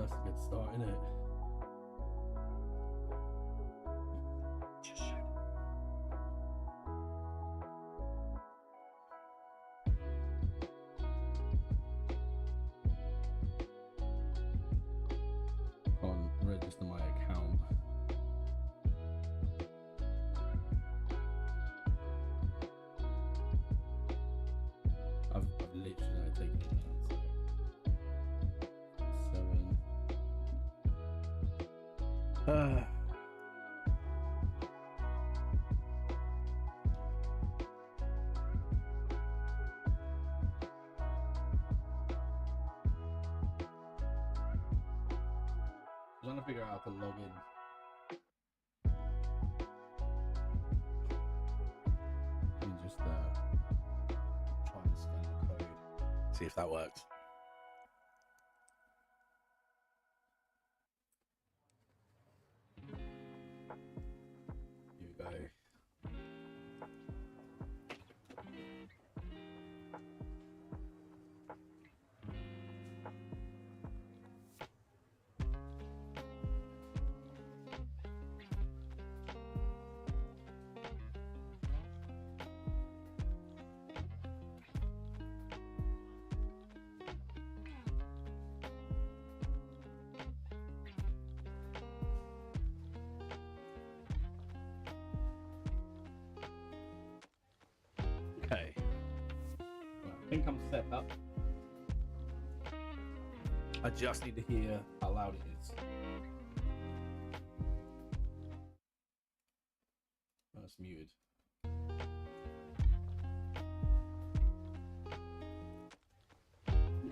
that's a good start, isn't it? Can't register my account. I've literally taken it down. So 7. Trying to figure out how to log in. Let me just try and scan the code. See if that works. Here we go. Okay. Well, I think I'm set up. I just need to hear how loud it is. That's muted.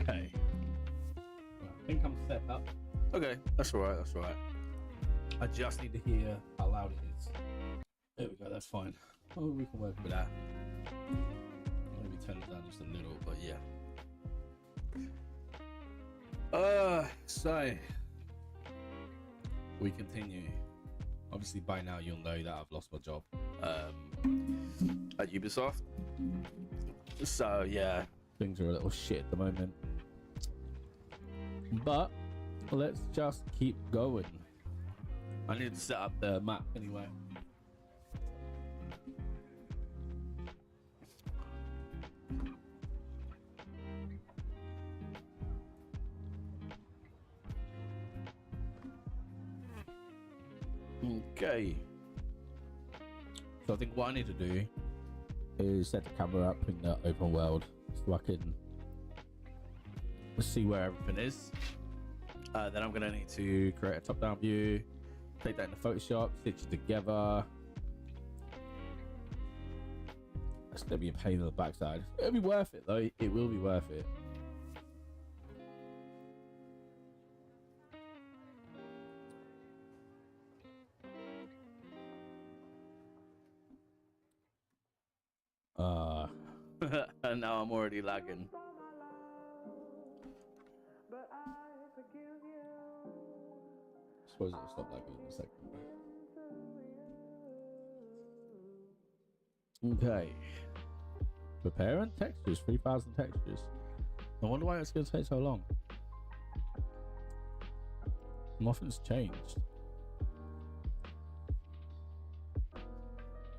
Okay. Well, I think I'm set up. Okay, that's alright, that's alright. I just need to hear how loud it is. There we go, that's fine. Oh, we can work with that. Maybe turn it down just a little, but yeah. So we continue. Obviously by now you'll know that I've lost my job at Ubisoft. So yeah, things are a little shit at the moment. But let's just keep going. I need to set up the map anyway. Okay. So I think what I need to do is set the camera up in the open world so I can see where everything is. Then I'm gonna need to create a top-down view, take that into Photoshop, stitch it together. That's gonna be a pain in the backside. It'll be worth it though. It will be worth it. And now I'm already lagging. I suppose it'll stop lagging in a second. Okay. Preparing textures, 3,000 textures. I wonder why it's going to take so long. Nothing's changed.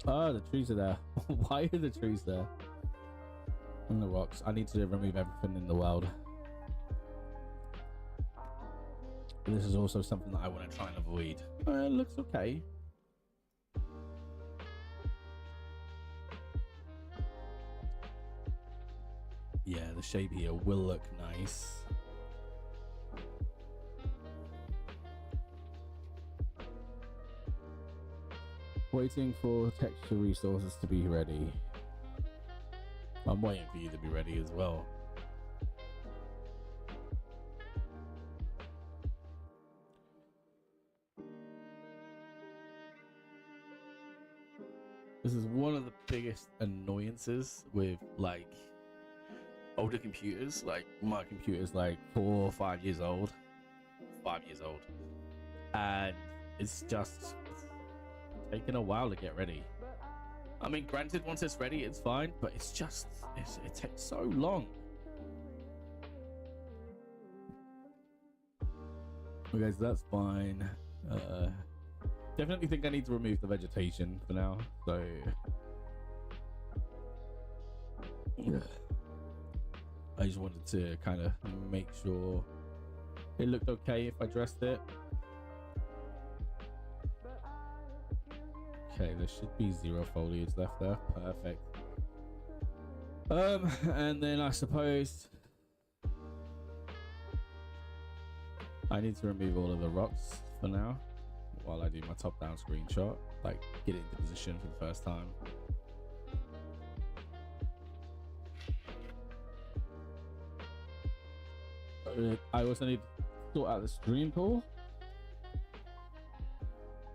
Oh, the trees are there. Why are the trees there? And the rocks. I need to remove everything in the world. This is also something that I want to try and avoid. It looks okay. Yeah, the shape here will look nice. Waiting for texture resources to be ready. I'm waiting for you to be ready as well. This is one of the biggest annoyances with like older computers. Like my computer's like 4 or 5 years old. 5 years old. And it's just taking a while to get ready. I mean, granted, once it's ready, it's fine, but it's just, it takes so long. Okay, so that's fine. Definitely think I need to remove the vegetation for now. So I just wanted to kind of make sure it looked okay if I dressed it. Okay, there should be 0 foliage left there. Perfect. And then I suppose I need to remove all of the rocks for now while I do my top-down screenshot, like get it into position for the first time. I also need to sort out the stream pool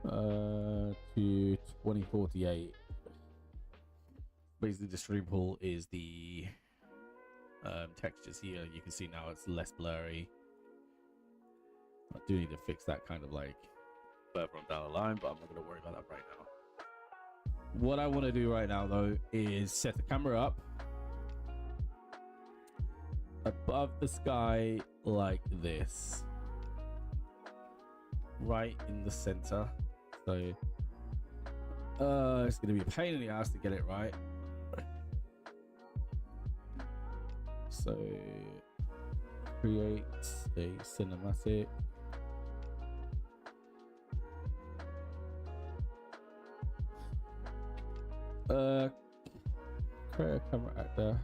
to 2048. Basically, the stream pool is the textures here. You can see now it's less blurry. I do need to fix that kind of like further on down the line, but I'm not going to worry about that right now. What I want to do right now though is set the camera up above the sky like this, right in the center. So it's going to be a pain in the ass to get it right. So create a cinematic. Create a camera actor.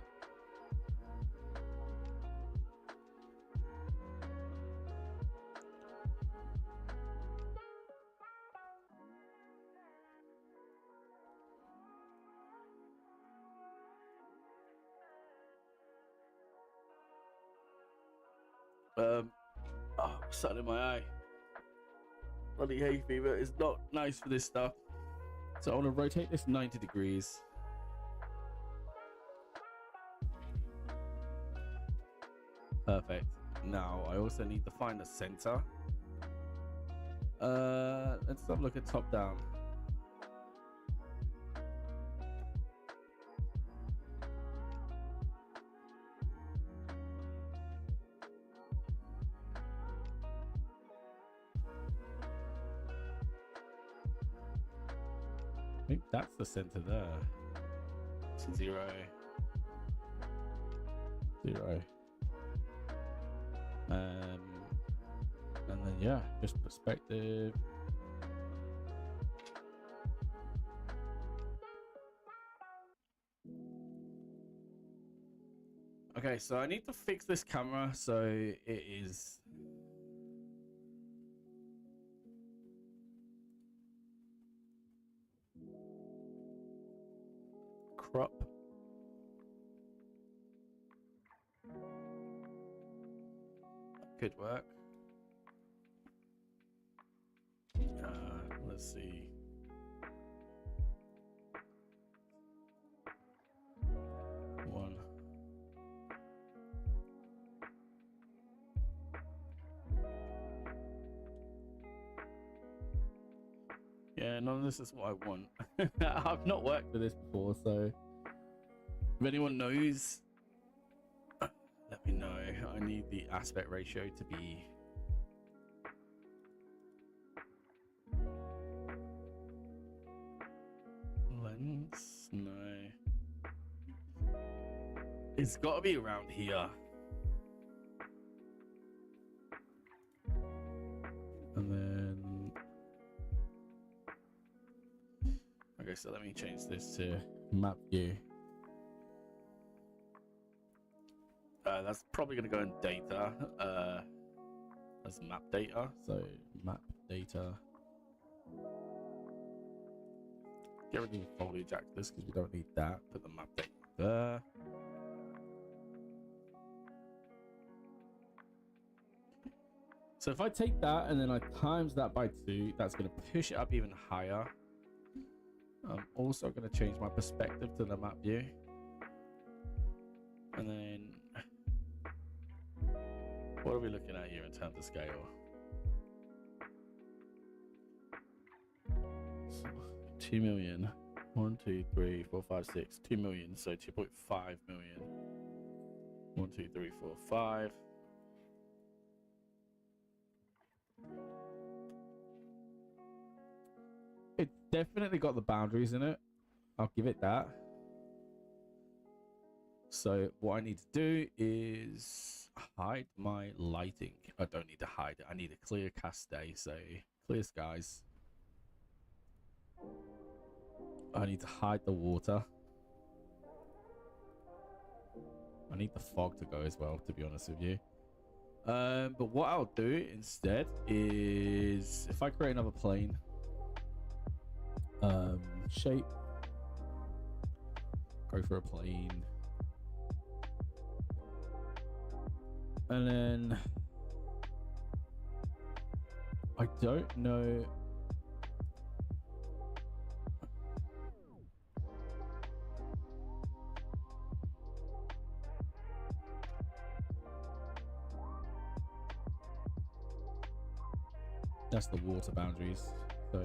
Oh, sun in my eye. Bloody hay fever is not nice for this stuff. So I want to rotate this 90 degrees. Perfect. Now I also need to find the center. Let's have a look at top down. I think that's the center there. So 0, 0. And then yeah, just perspective. Okay, so I need to fix this camera so it is crop. Could work. Let's see. One. Yeah, none of this is what I want. I've not worked with this before, so if anyone knows, let me know. I need the aspect ratio to be lens. No, it's got to be around here. And then okay, so let me change this to map view. That's probably going to go in data as map data. So map data. Get rid of the foliage actors because we don't need that. Put the map data there. So if I take that and then I times that by 2, that's going to push it up even higher. I'm also going to change my perspective to the map view. And then what are we looking at here in terms of scale? 2 million. 1, 2, 3, 4, 5, 6. 2 million. So 2.5 million. 1, 2, 3, 4, 5. It's definitely got the boundaries in it. I'll give it that. So what I need to do is hide my lighting. I don't need to hide it. I need a clear cast day. So clear skies. I need to hide the water. I need the fog to go as well, to be honest with you. But what I'll do instead is if I create another plane, shape, go for a plane, and then I don't know. That's the water boundaries. So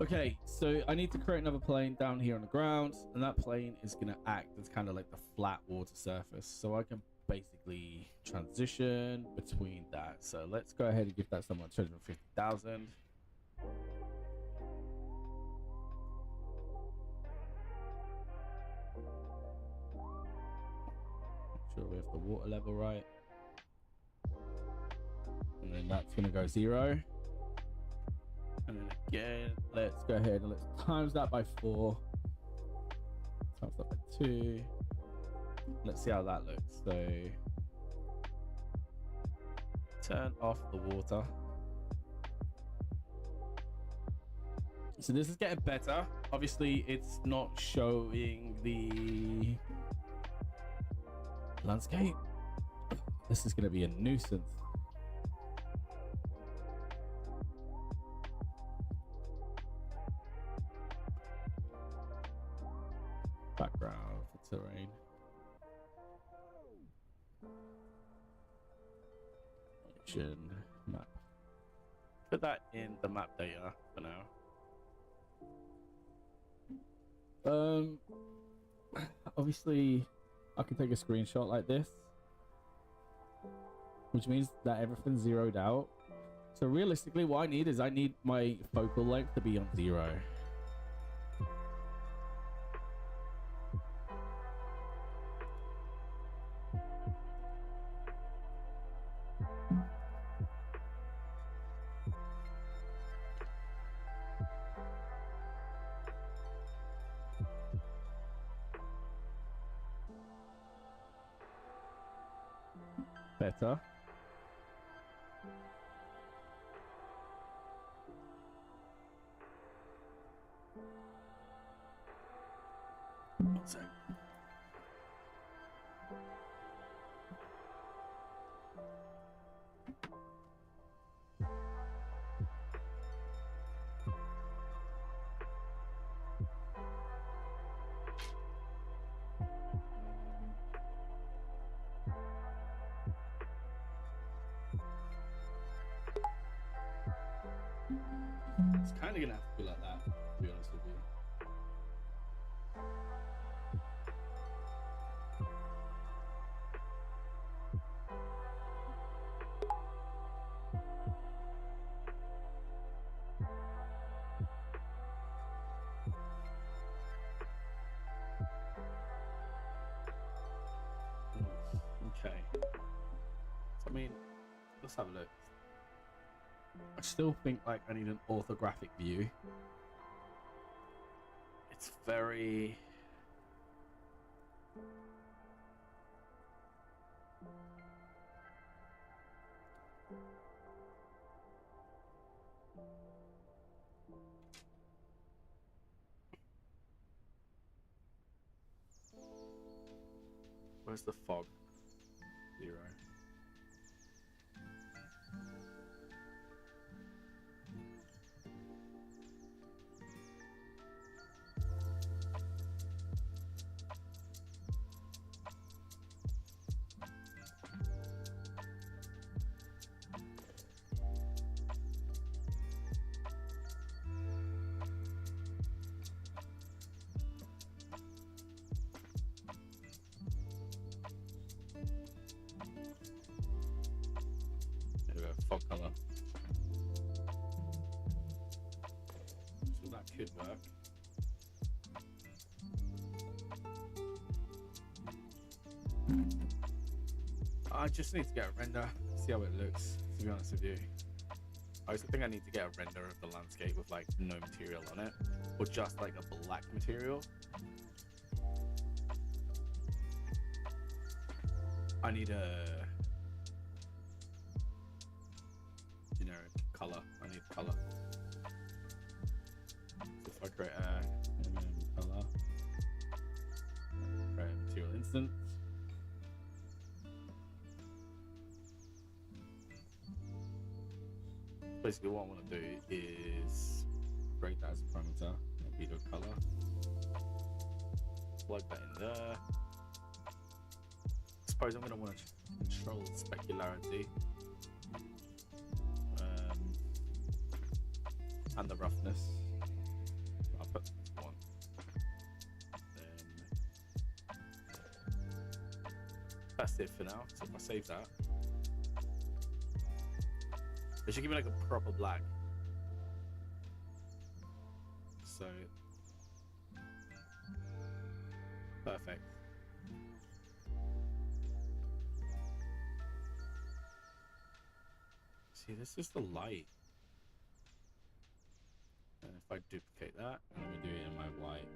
okay, so I need to create another plane down here on the ground, and that plane is going to act as kind of like the flat water surface. So I can basically transition between that. So let's go ahead and give that someone 250,000. Sure we have the water level right, and then that's going to go 0. And then again, let's go ahead and let's times that by 4, times that by 2. Let's see how that looks. So turn off the water. So this is getting better. Obviously it's not showing the landscape. This is going to be a nuisance. Background for terrain. Map. Put that in the map data for now. Obviously I can take a screenshot like this, which means that everything's zeroed out. So realistically what I need is I need my focal length to be on 0. Better. One sec. It's kind of gonna have to be like that, to be honest with you. Okay. So, I mean, let's have a look. I still think like I need an orthographic view. It's very where's the fog? 0. could work. I just need to get a render, see how it looks, to be honest with you. I also think I need to get a render of the landscape with like no material on it, or just like a black material. I need a generic color. I need color. So if I create a color, create a material instance. Basically what I want to do is create that as a parameter, video color, plug that in there. I suppose I'm going to want to control specularity and the roughness. I'll put one. Then that's it for now. So if I save that, it should give me like a proper black. So perfect. See, this is the light. And if I duplicate that, and let me do it in my white.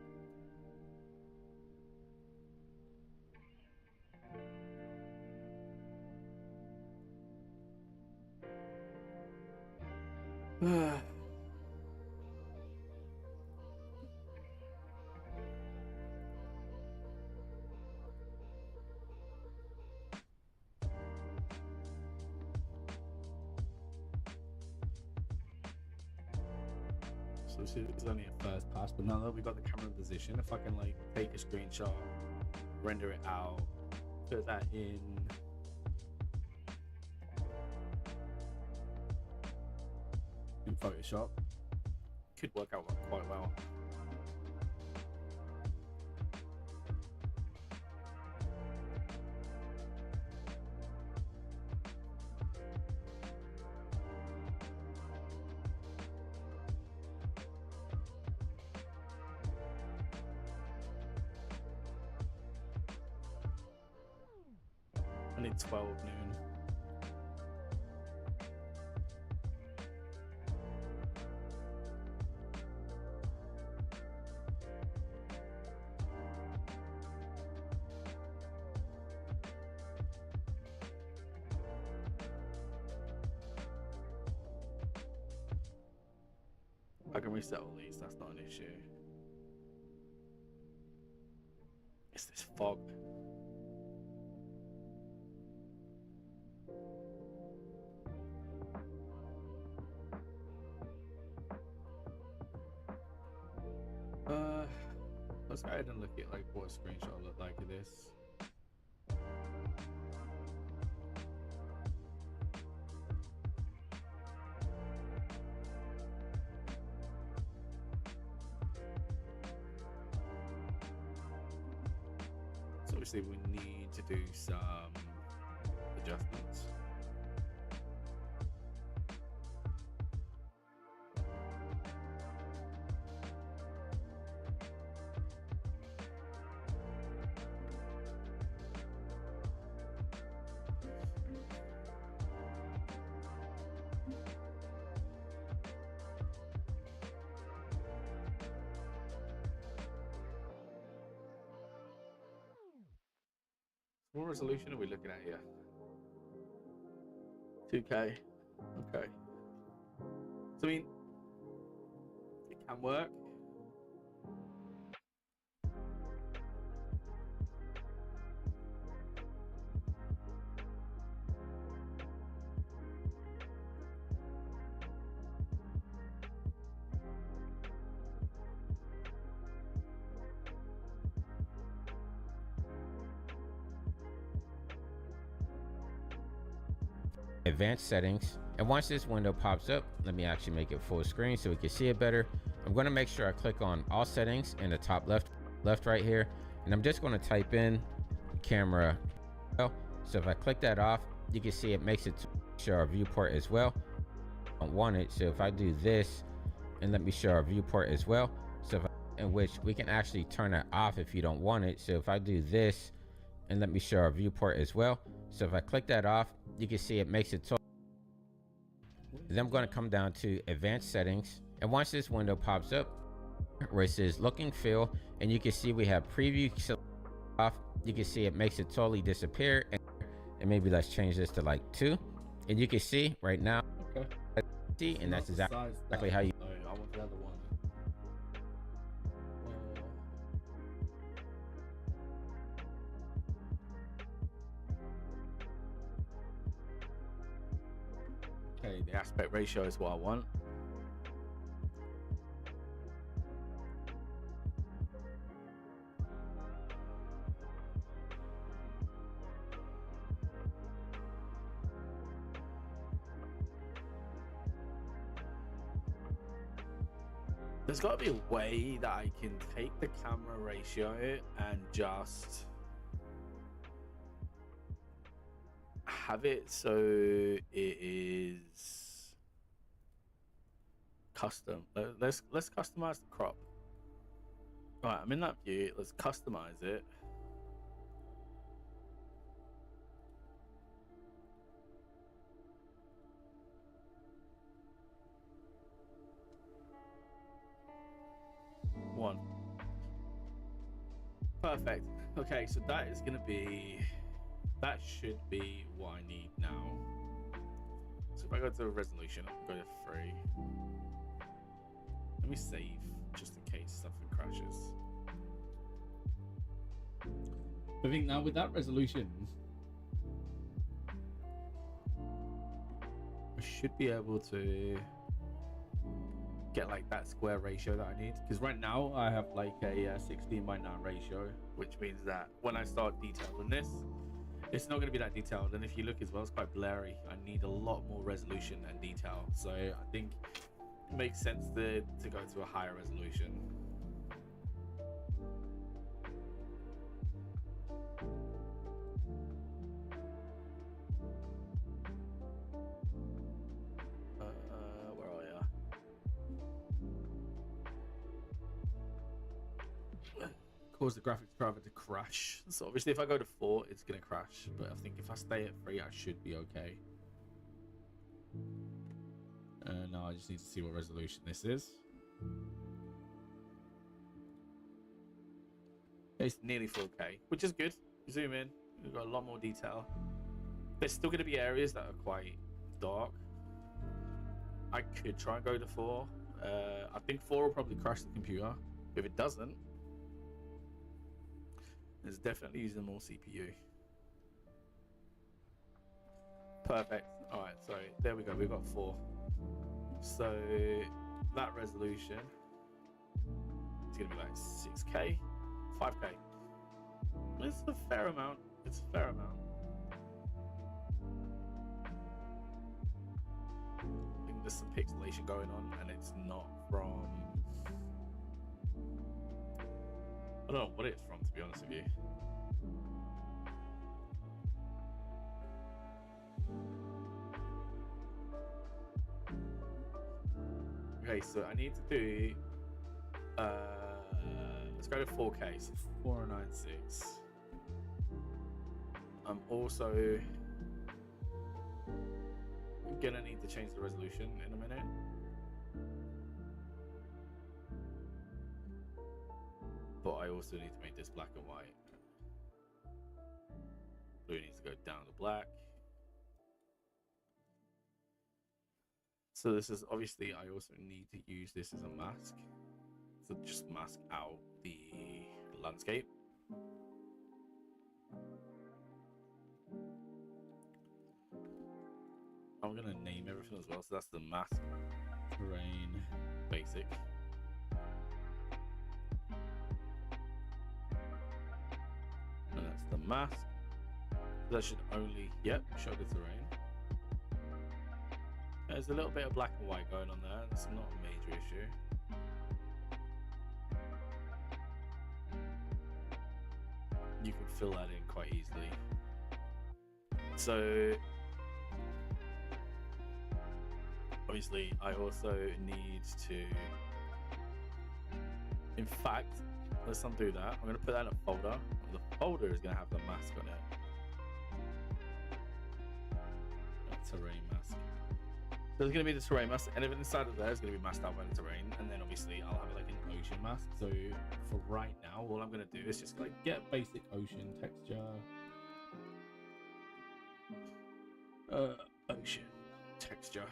So this is only a first pass, but now that we got the camera in position, if I can like take a screenshot, render it out, put that in Photoshop, could work out quite well. I need 12 noon. I can reset all these, that's not an issue. It's this fog. Let's go ahead and look at like what a screenshot looked like of this. So obviously we need to do some adjustments. What resolution are we looking at here? 2K. Okay. So I mean, it can work. Advanced settings, and once this window pops up, let me actually make it full screen so we can see it better. I'm going to make sure I click on all settings in the top left right here, and I'm just going to type in camera. So if I click that off, you can see it makes it show our viewport as well. I don't want it, so if I do this and let me show our viewport as well. So if in which we can actually turn it off if you don't want it. So if I do this and let me show our viewport as well. So if I click that off, you can see it makes it. Then I'm going to come down to advanced settings. And once this window pops up where it says look and feel, and you can see we have preview off, you can see it makes it totally disappear. And maybe let's change this to like 2. And you can see right now, Okay. and that's exactly how you. Oh, I want the other one. Okay, the aspect ratio is what I want. There's got to be a way that I can take the camera ratio and just have it so it is custom. Let's customize the crop. All right, I'm in that view. Let's customize it. One. Perfect. Okay, so that is gonna be, that should be what I need now. So if I go to resolution, I can go to 3. Let me save just in case something crashes. I think now with that resolution, I should be able to get like that square ratio that I need, because right now I have like a 16:9 ratio, which means that when I start detailing this, it's not going to be that detailed. And if you look as well, it's quite blurry. I need a lot more resolution and detail, so I think it makes sense to go to a higher resolution. Where are you? Cause the graphics driver to crash. So obviously if I go to 4, it's gonna crash, but I think if I stay at 3, I should be okay. Now I just need to see what resolution this is. It's nearly 4K, which is good. Zoom in, we've got a lot more detail. There's still gonna be areas that are quite dark. I could try and go to 4. I think 4 will probably crash the computer. If it doesn't, it's definitely using more CPU. Perfect. All right, so there we go. We've got 4. So that resolution is gonna be like 6K, 5K. It's a fair amount. It's a fair amount. I think there's some pixelation going on, and it's not from. I don't know what it's from, to be honest with you. Okay, so I need to do. Let's go to 4K, so 4096. I'm also gonna need to change the resolution in a minute. But I also need to make this black and white. Blue needs to go down to black. So this is obviously, I also need to use this as a mask. So just mask out the landscape. I'm gonna name everything as well. So that's the mask, terrain, basic. And that's the mask. That should only, yep, show the terrain. There's a little bit of black and white going on there. It's not a major issue. You can fill that in quite easily. So obviously I also need to, in fact, let's undo that. I'm going to put that in a folder. The folder is going to have the mask on it. A terrain mask. So there's going to be the terrain mask, and everything inside of there is going to be masked out by the terrain, and then obviously I'll have like an ocean mask. So for right now, all I'm going to do is just like get basic ocean texture. Ocean texture.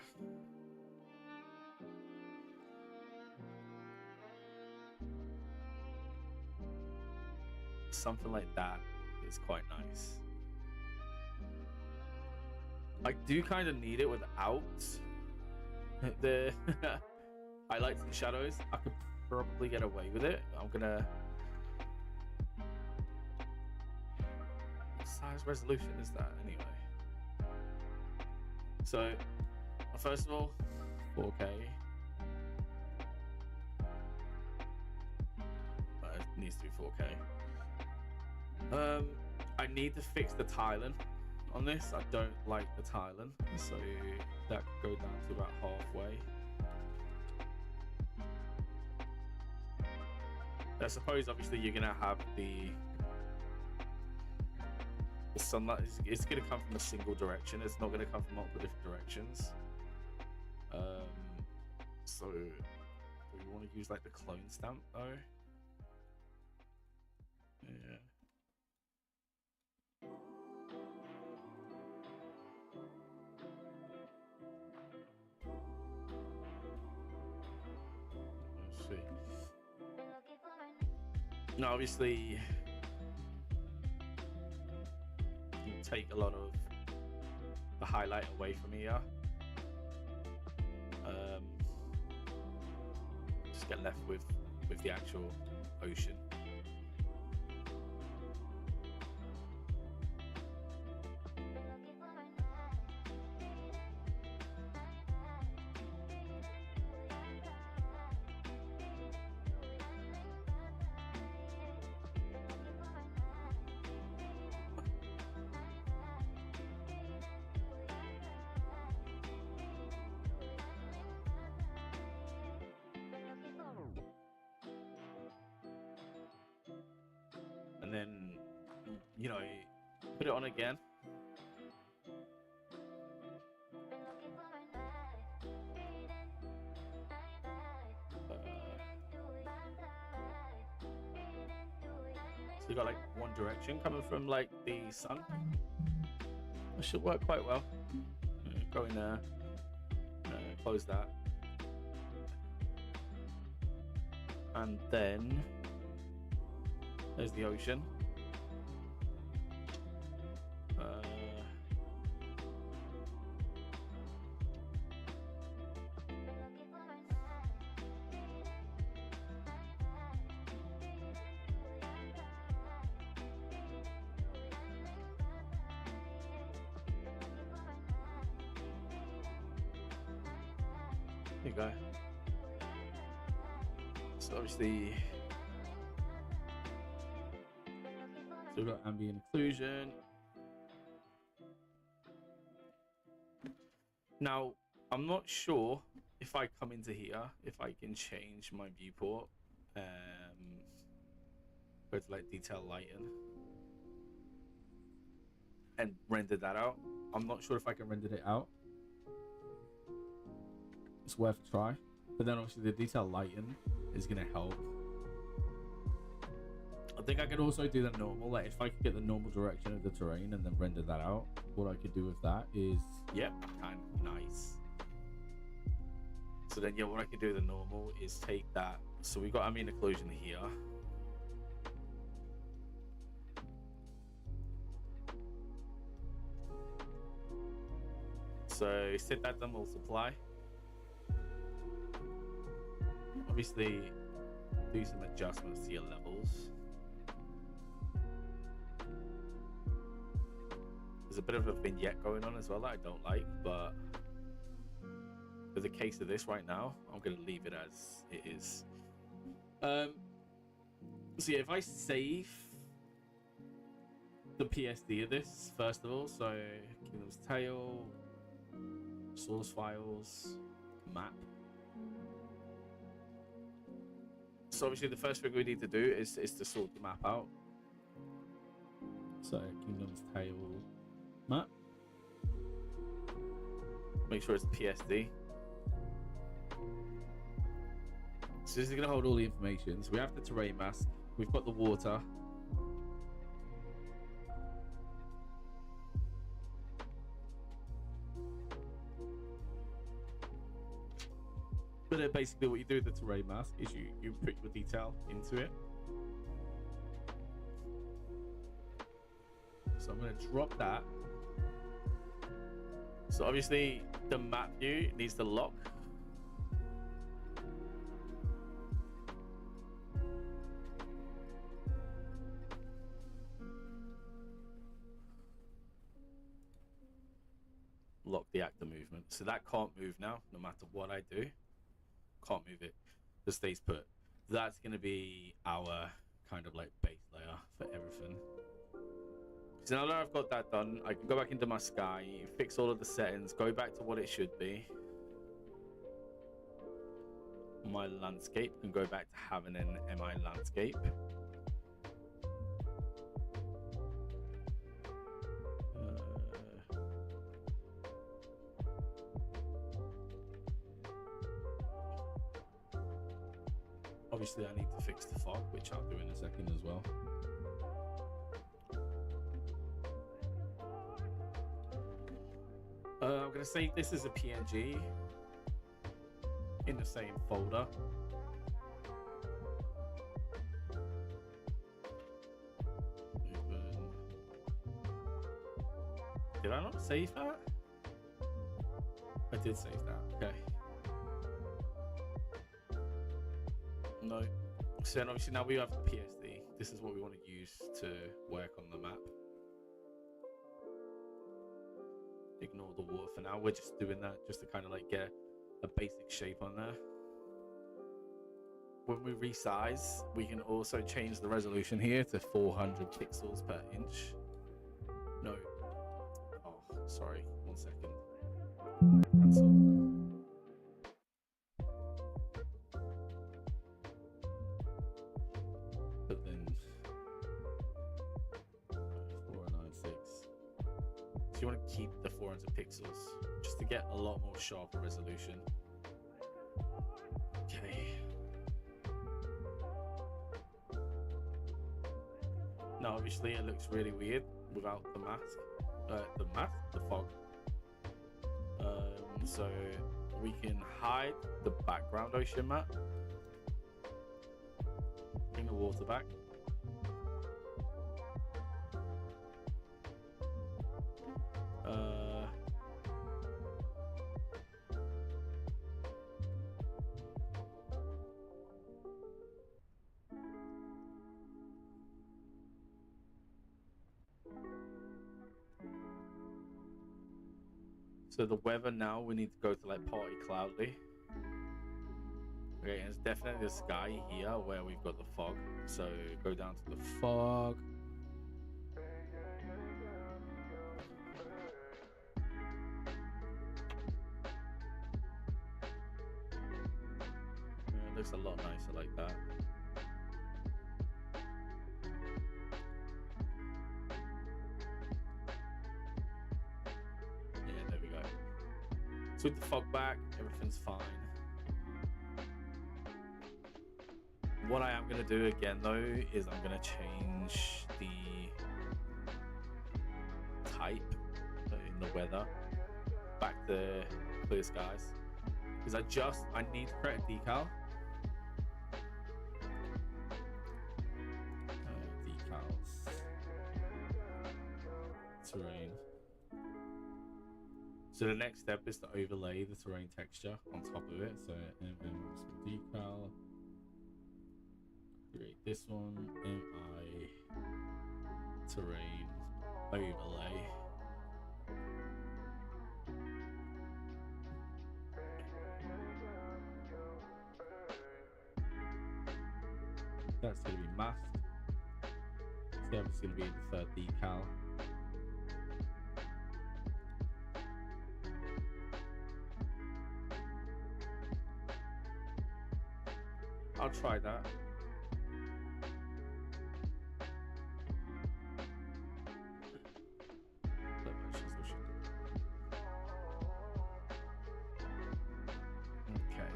Something like that is quite nice. I do kind of need it without the highlights and shadows. I could probably get away with it. I'm gonna. What size resolution is that anyway? So, first of all, 4K. It needs to be 4K. I need to fix the tiling on this. I don't like the tiling, so that could go down to about halfway. I suppose obviously you're gonna have the sunlight. It's gonna come from a single direction. It's not gonna come from multiple different directions. So we want to use like the clone stamp though. Yeah. Let's see. Now, obviously, you take a lot of the highlight away from here. Just get left with the actual ocean. And then, you know, put it on again. So you got like one direction coming from like the sun. That should work quite well. Go in there, close that, and then there's the ocean. There you go. So obviously, so we've got ambient occlusion. Now, I'm not sure if I come into here, if I can change my viewport, go to like detail lighten and render that out. I'm not sure if I can render it out. It's worth a try. But then obviously the detail lighten is gonna help. I think I could also do the normal, like if I could get the normal direction of the terrain and then render that out, what I could do with that is, yep, kind of nice. So then, yeah, what I could do with the normal is take that. So we got ambient occlusion here. So set that to multiply. Obviously, do some adjustments to your levels. There's a bit of a vignette going on as well that I don't like, but for the case of this right now, I'm going to leave it as it is. So yeah, if I save the PSD of this, first of all, so Kingdom's Tale, source files, map. So obviously the first thing we need to do is to sort the map out. So Kingdom's Tale map. Make sure it's PSD. So this is gonna hold all the information. So we have the terrain mask. We've got the water. But then basically what you do with the terrain mask is you put your detail into it. So I'm going to drop that. So obviously the map view needs to lock. Lock the actor movement. So that can't move now, no matter what I do. Can't move it. Just stays put. That's going to be our kind of like base layer for everything. So now that I've got that done, I can go back into my sky, fix all of the settings, go back to what it should be. My landscape can go back to having an MI landscape. Obviously, I need to fix the fog, which I'll do in a second as well. I'm going to save this as a PNG in the same folder. Open. Did I not save that? I did save that. Okay. No. So then obviously now we have the PSD. This is what we want to use to work on the map. Ignore the water for now. We're just doing that just to kind of like get a basic shape on there. When we resize, we can also change the resolution here to 400 pixels per inch. No. Oh, sorry. 1 second. Cancel. But then 496. So you want to keep the 400 pixels just to get a lot more sharper resolution. Okay. Now obviously it looks really weird without the mask. The fog. So we can hide the background ocean map. Bring the water back. So the weather now, we need to go to like partly cloudy. Okay, and it's definitely the sky here where we've got the fog. So go down to the fog. Yeah, it looks a lot nicer like that. So with the fog back, everything's fine. What I am going to do again though is I'm going to change the type in the weather back to clear skies, because I need to create a decal. Decals, terrain. So the next step is to overlay the terrain texture on top of it. So decal, create this one, MI terrain overlay. That's going to be masked. So it's going to be the third decal. I'll try that. Okay,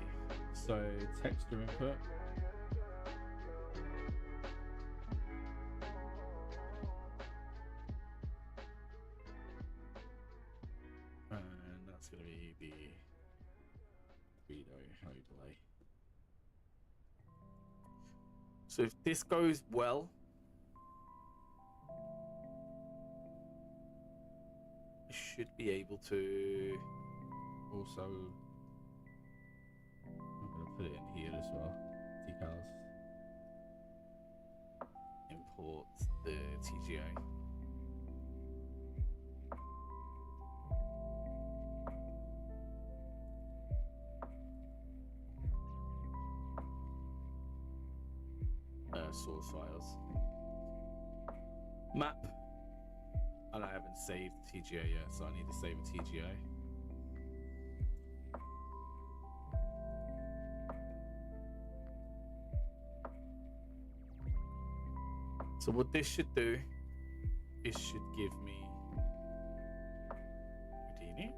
so texture input. And that's going to be the video overlay. So if this goes well, I should be able to also, I'm going to put it in here as well, decals. Import the TGA. Source files. Map. And I haven't saved TGA yet, so I need to save a TGA. So what this should do is should give me Houdini.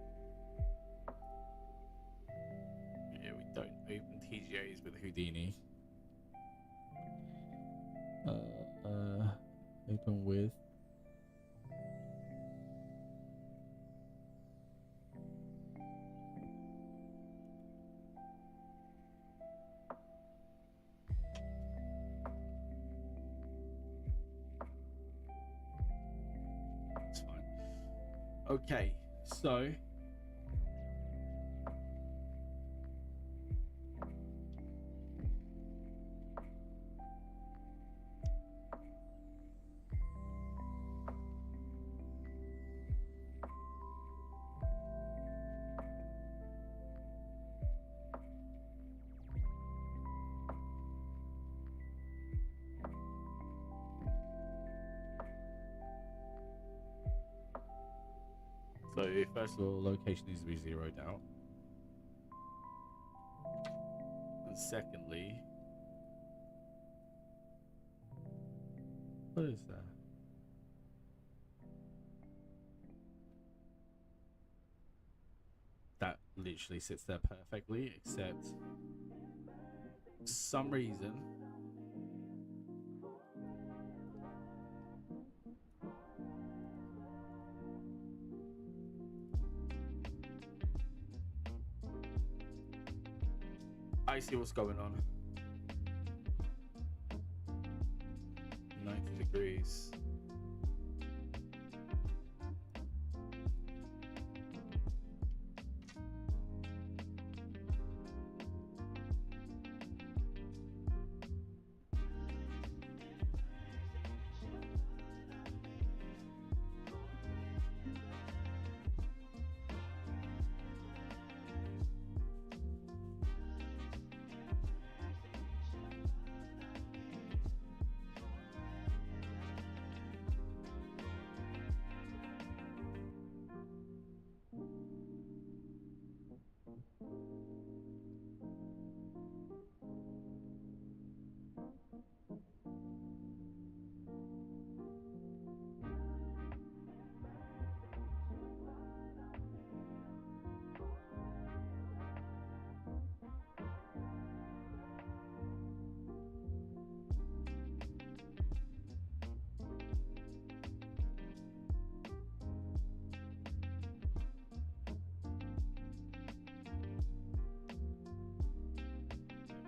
Yeah, we don't open TGAs with Houdini. Open with it's fine. Okay, so first of all, location needs to be zeroed out. And secondly, what is that? That literally sits there perfectly, except for some reason I see what's going on. 90 degrees.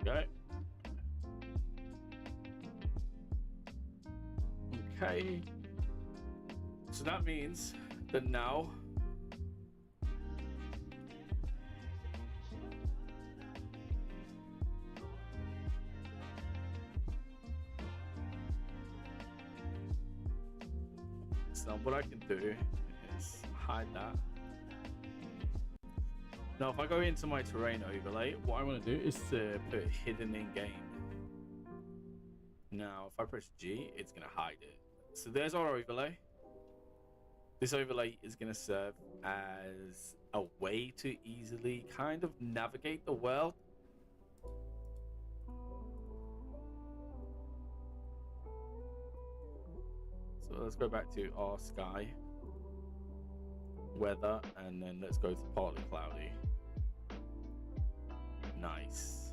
Go. Okay. So that means that now what I can do is hide that. Now, if I go into my terrain overlay, what I want to do is to put hidden in game. Now, if I press G, it's going to hide it. So there's our overlay. This overlay is going to serve as a way to easily kind of navigate the world. So let's go back to our sky, weather, and then let's go to partly cloudy. Nice.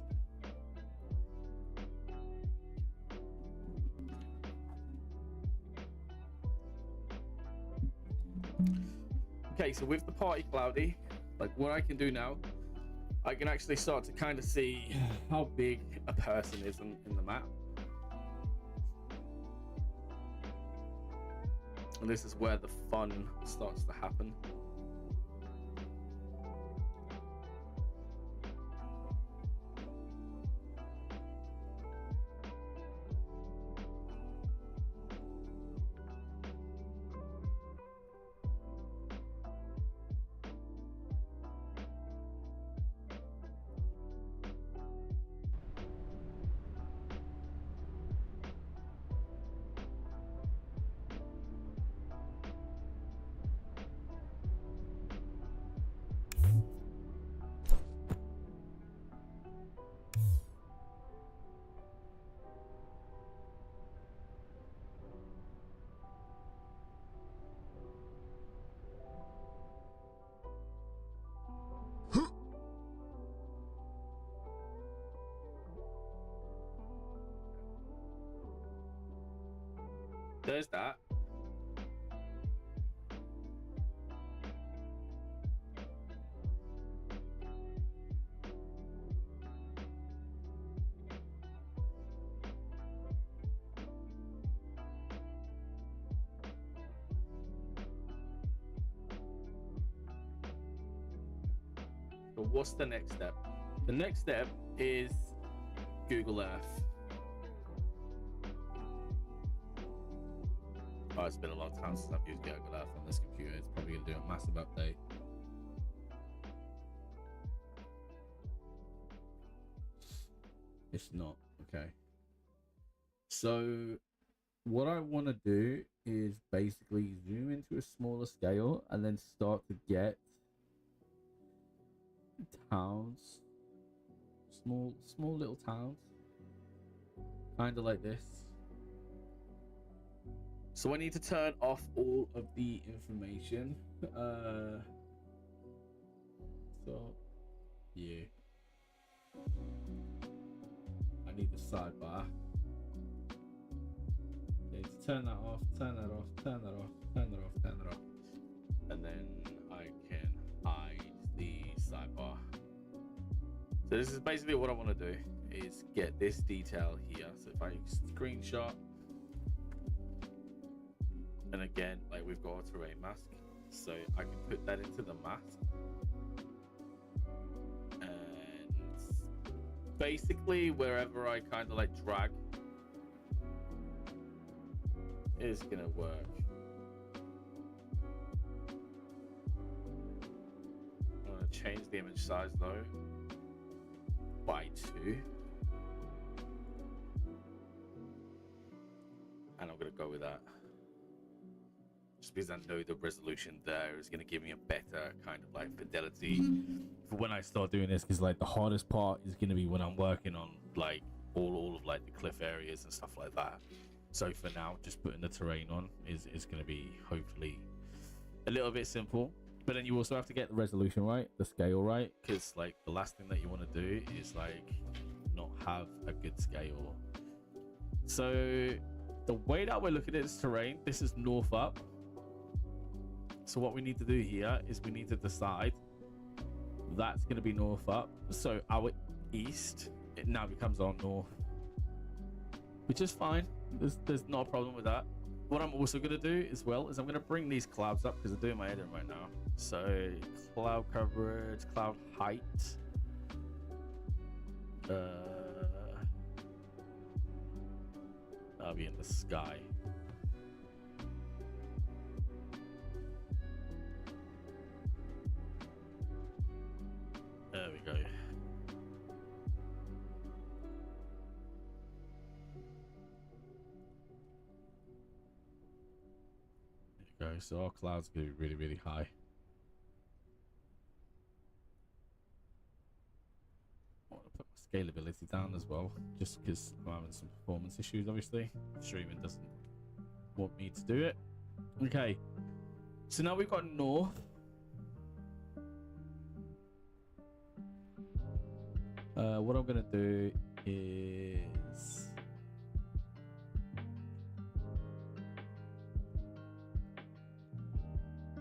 Okay, so with the partly cloudy, like what I can do now, I can actually start to kind of see how big a person is in the map. And this is where the fun starts to happen. There's that. But what's the next step? The next step is Google Earth. Oh, it's been a long time since I've used Google Earth on this computer. It's probably going to do a massive update. It's not. Okay. So what I want to do is basically zoom into a smaller scale and then start to get towns, small little towns, kind of like this. So I need to turn off all of the information. So yeah, I need the sidebar. Okay, to turn that off, turn that off, turn that off, turn that off, turn that off, and then I can hide the sidebar. So this is basically what I want to do, is get this detail here. So if I screenshot, and again, like we've got a terrain mask, so I can put that into the mask, and basically wherever I kind of like drag is gonna work. I'm gonna change the image size though by 2, and I'm gonna go with that. Just because I know the resolution there is going to give me a better kind of like fidelity for when I start doing this, because like the hardest part is going to be when I'm working on like all of like the cliff areas and stuff like that. So for now, just putting the terrain on is going to be hopefully a little bit simple. But then you also have to get the resolution right, the scale right, because like the last thing that you want to do is like not have a good scale. So the way that we're looking at this terrain, this is north up. So what we need to do here is we need to decide that's going to be north up. So our east, it now becomes our north, which is fine. There's not a problem with that. What I'm also going to do as well is I'm going to bring these clouds up because I'm doing my editing right now. So cloud coverage, cloud height. That'll be in the sky. There we go. There we go. So our clouds are going to be really, really high. I want to put my scalability down as well, just because I'm having some performance issues, obviously. Streaming doesn't want me to do it. Okay, so now we've got north. What I'm gonna do is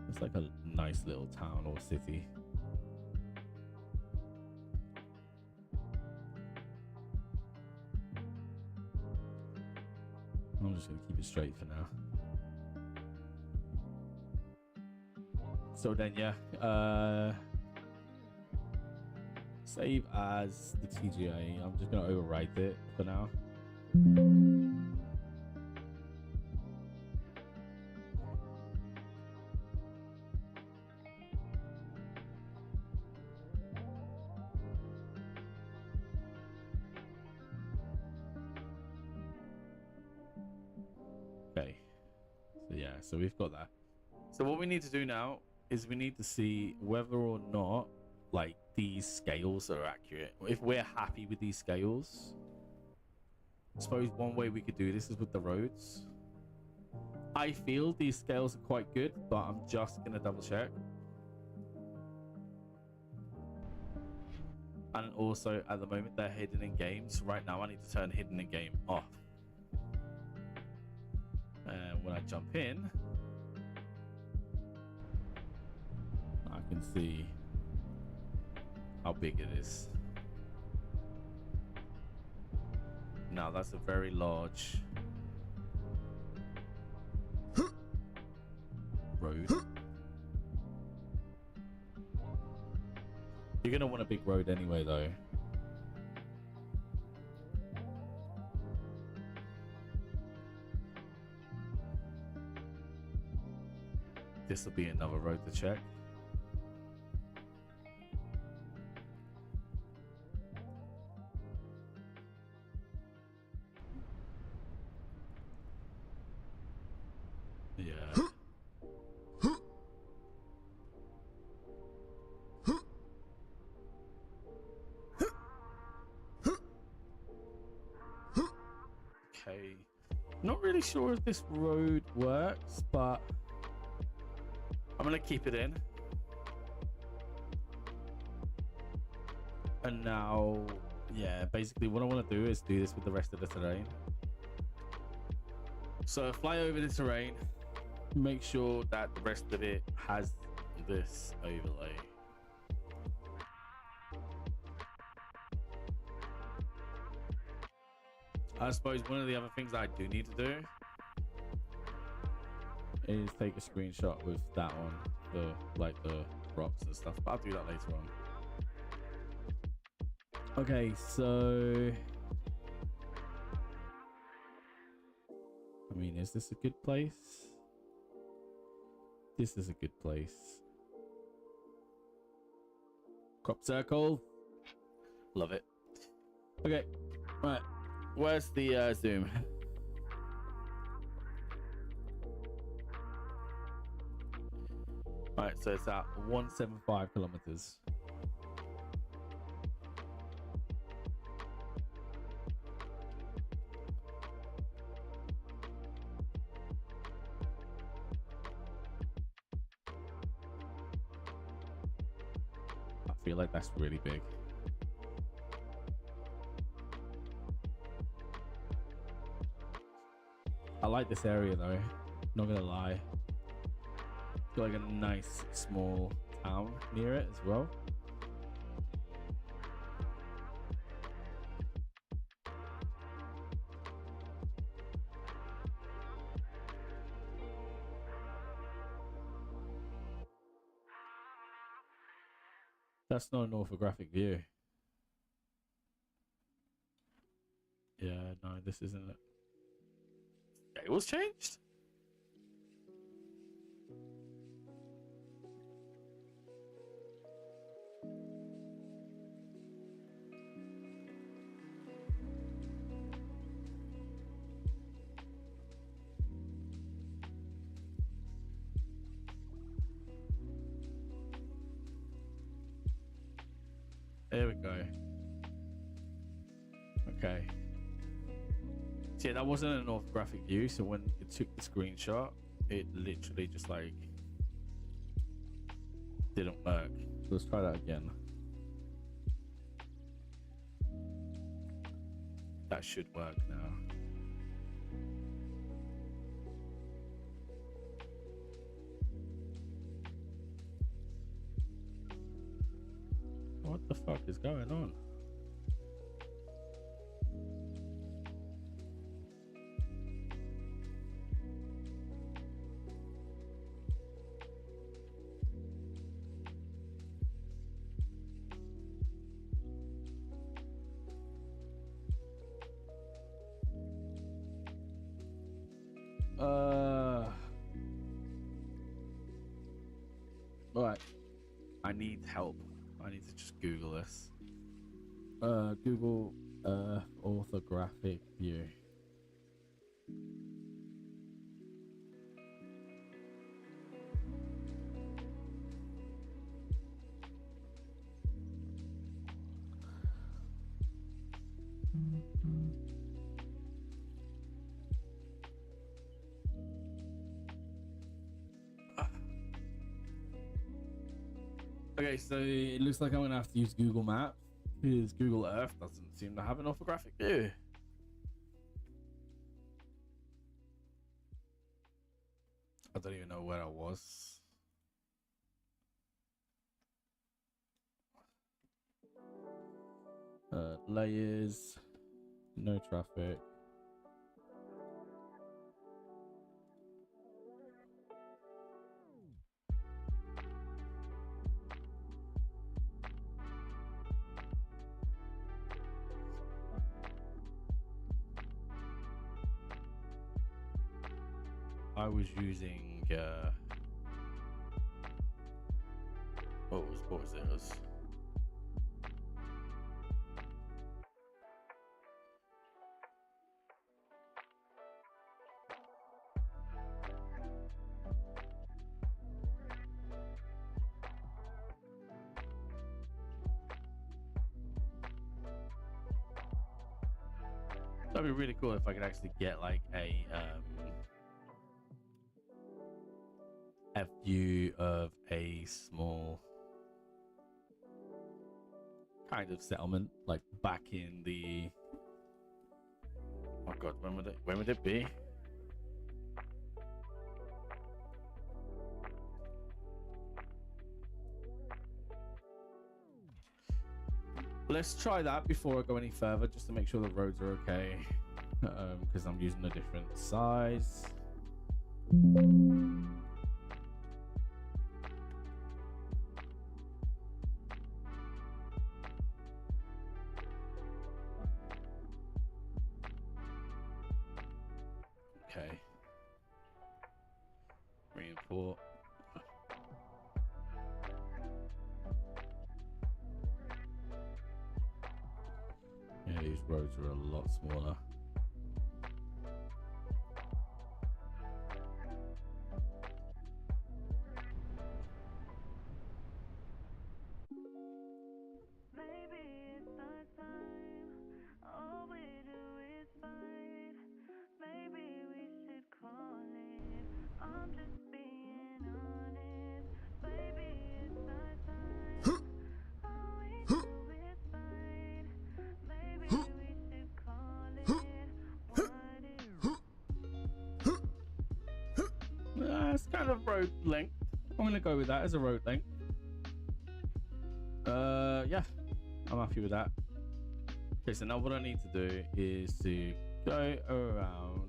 it's like a nice little town or city. I'm just gonna keep it straight for now. So then, yeah, save as the TGA. I'm just gonna overwrite it for now. Okay, so yeah, so we've got that. So what we need to do now is we need to see whether or not like these scales are accurate. If we're happy with these scales, I suppose one way we could do this is with the roads. I feel these scales are quite good, but I'm just gonna double check. And also at the moment they're hidden in games. Right now I need to turn hidden in game off. And when I jump in, I can see how big it is. Now that's a very large road. You're gonna want a big road anyway though. This will be another road to check. Yeah. Okay. Not really sure if this road works, but I'm gonna keep it in. And now, yeah, basically what I want to do is do this with the rest of the terrain. So fly over the terrain, make sure that the rest of it has this overlay. I suppose one of the other things I do need to do is take a screenshot with that one, like the rocks and stuff, but I'll do that later on. Okay, so I mean, is this a good place? This is a good place. Crop circle. Love it. Okay, right. Where's the zoom? Alright, so it's at 175 kilometers. I feel like that's really big. I like this area though, not gonna lie. It's got like a nice small town near it as well. That's not an orthographic view. Yeah, no, this isn't it. It was changed. There we go. Okay. Yeah, that wasn't an orthographic view, so when it took the screenshot, it literally just like didn't work. Let's try that again. That should work now. What the fuck is going on? Right. I need help. I need to just Google this. Google orthographic view. Okay, so it looks like I'm gonna have to use Google Maps because Google Earth doesn't seem to have an orthographic view. I don't even know where I was. Layers, no traffic. I was using what was it? It was that'd be really cool if I could actually get like a view of a small kind of settlement, like back in the, oh god, when would it be? Let's try that before I go any further, just to make sure the roads are okay, because I'm using a different size. Okay. Re-import. Yeah, these roads are a lot smaller. It's kind of road length. I'm gonna go with that as a road length. Yeah, I'm happy with that. Okay, so now what I need to do is to go around.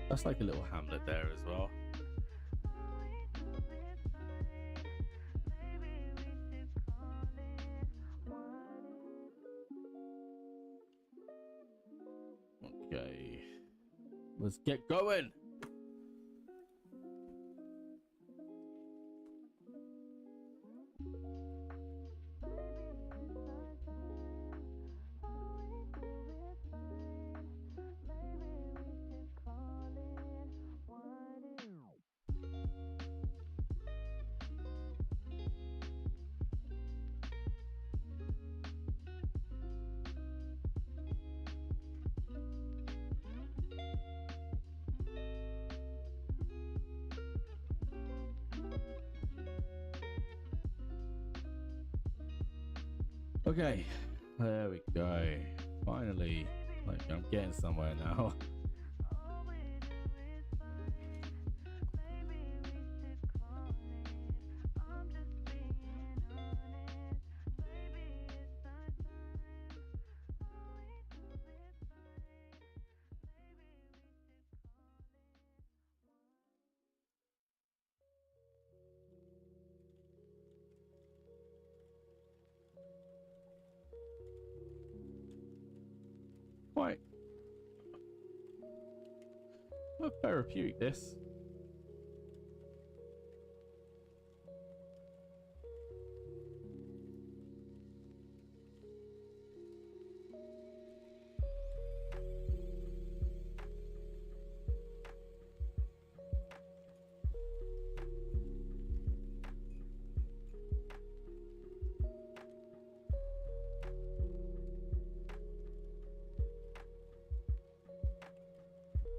That's like a little hamlet there as well. Okay, let's get going. Okay, there we go. Finally, like I'm getting somewhere now. Quite therapeutic, this.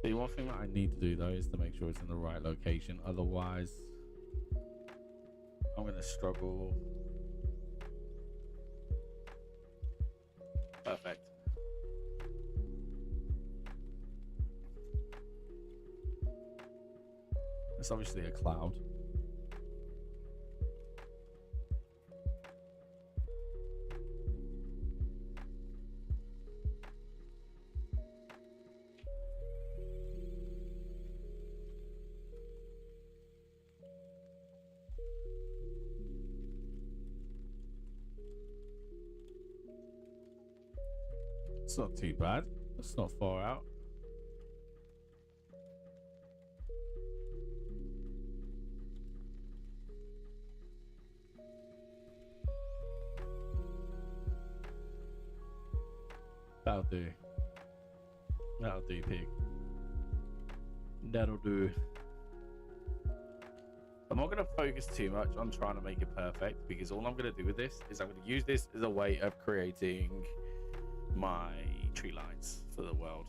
The one thing that I need to do though is to make sure it's in the right location. Otherwise, I'm gonna struggle. Perfect. It's obviously a cloud. It's not too bad. It's not far out. That'll do. That'll do, pig. That'll do. I'm not going to focus too much on trying to make it perfect, because all I'm going to do with this is I'm going to use this as a way of creating my tree lines for the world,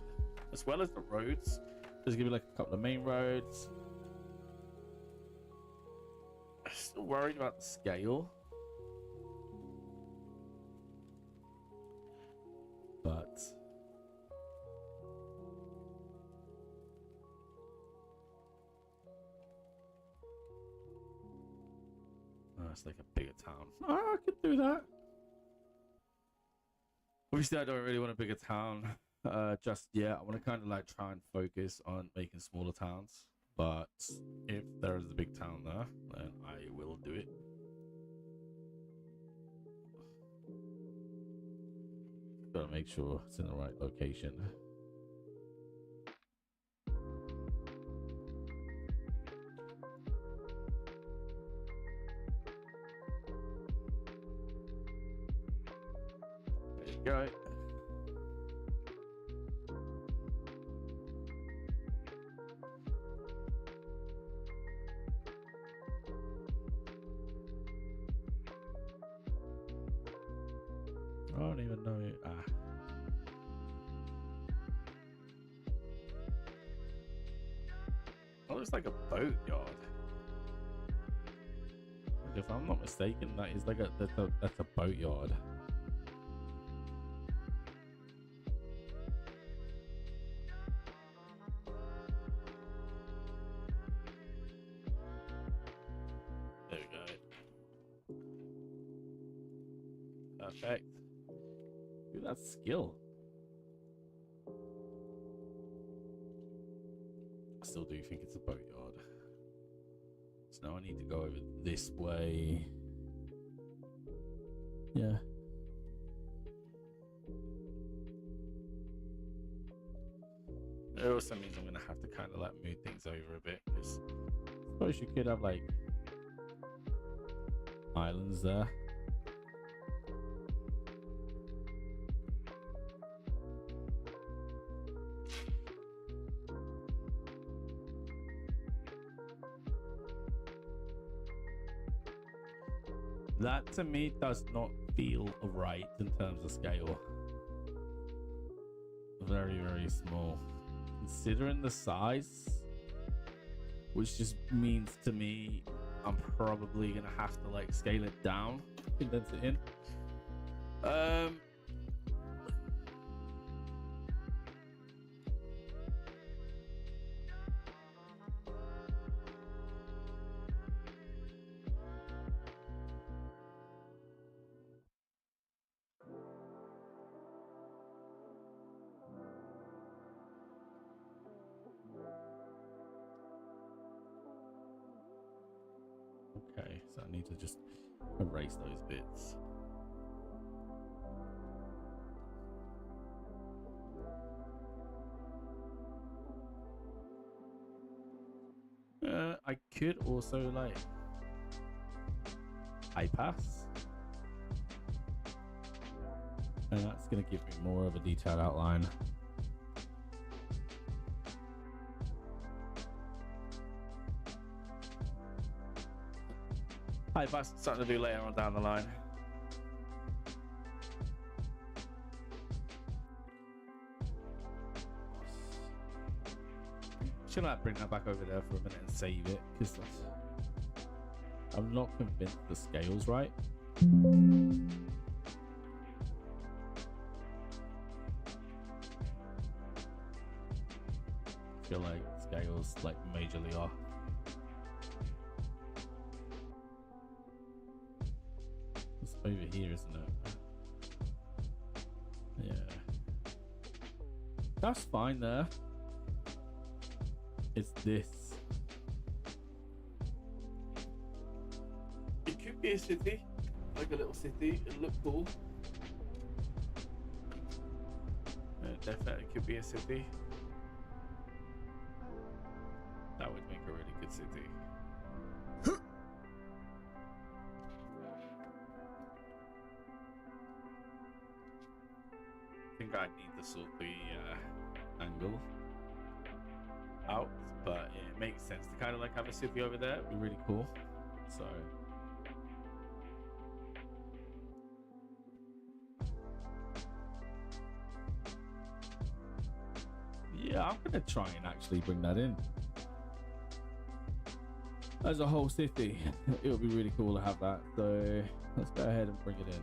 as well as the roads. There's gonna be like a couple of main roads. I'm still worried about the scale, but it's like a bigger town. Oh, I could do that. Obviously, I don't really want a bigger town just yet. I want to kind of like try and focus on making smaller towns. But if there is a big town there, then I will do it. Gotta make sure it's in the right location. Go. I don't even know it. Oh, looks like a boat yard. If I'm not mistaken, that is like that's a boat yard. Perfect. Dude, that's skill. I still do think it's a boatyard. So now I need to go over this way. Yeah. It also means I'm gonna have to kind of like move things over a bit, because I suppose you could have like islands there. That to me does not feel right in terms of scale. Very, very small. Considering the size, which just means to me I'm probably gonna have to like scale it down, condense it in. Um, okay, so I need to just erase those bits. I could also like pass, and that's gonna give me more of a detailed outline. Pass something to do later on down the line. Should I bring that back over there for a minute and save it? Because I'm not convinced the scale's right. I feel like scale's like majorly off. It's over here, isn't it? Yeah. That's fine there. It's this. It could be a city, like a little city. It'll look cool. It definitely could be a city. That would make a really good city. I think I need to sort the angle out, but it makes sense to kind of like have a city over there. It'd be really cool. So yeah, I'm gonna try and actually bring that in as a whole city. It would be really cool to have that. So let's go ahead and bring it in.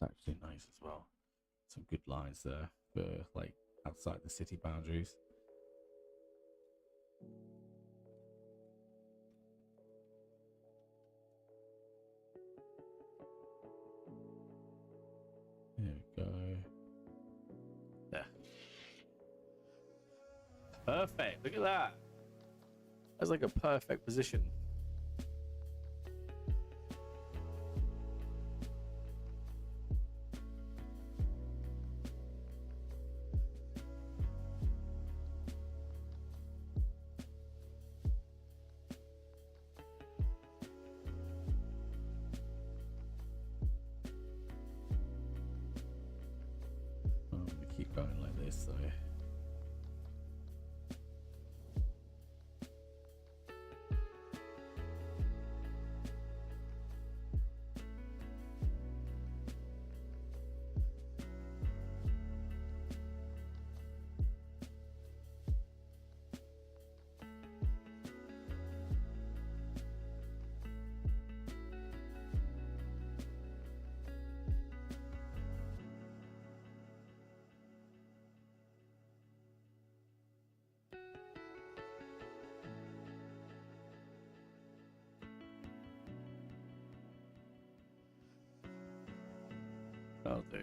That's actually nice as well. Some good lines there for like outside the city boundaries. There we go. There. Perfect. Look at that. That's like a perfect position. I'm gonna keep going like this though. I'll do.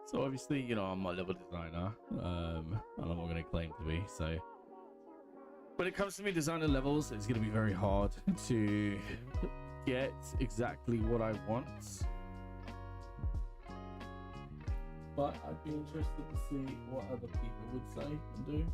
So obviously, you know, I'm a level designer, and I'm not going to claim to be. So when it comes to me designing levels, it's going to be very hard to get exactly what I want. But I'd be interested to see what other people would say and do.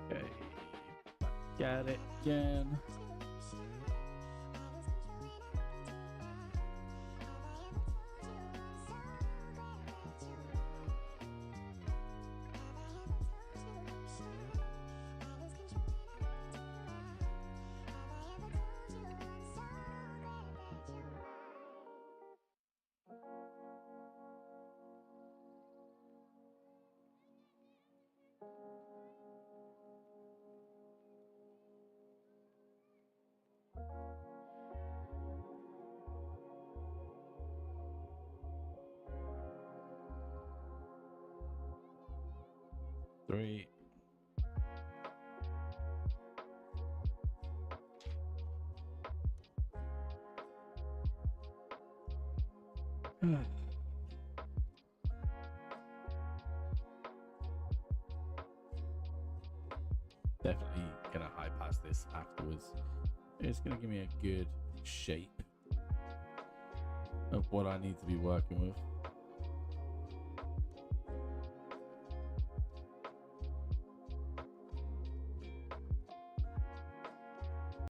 Okay, got it again. Three. Definitely gonna high pass this afterwards. It's gonna give me a good shape of what I need to be working with.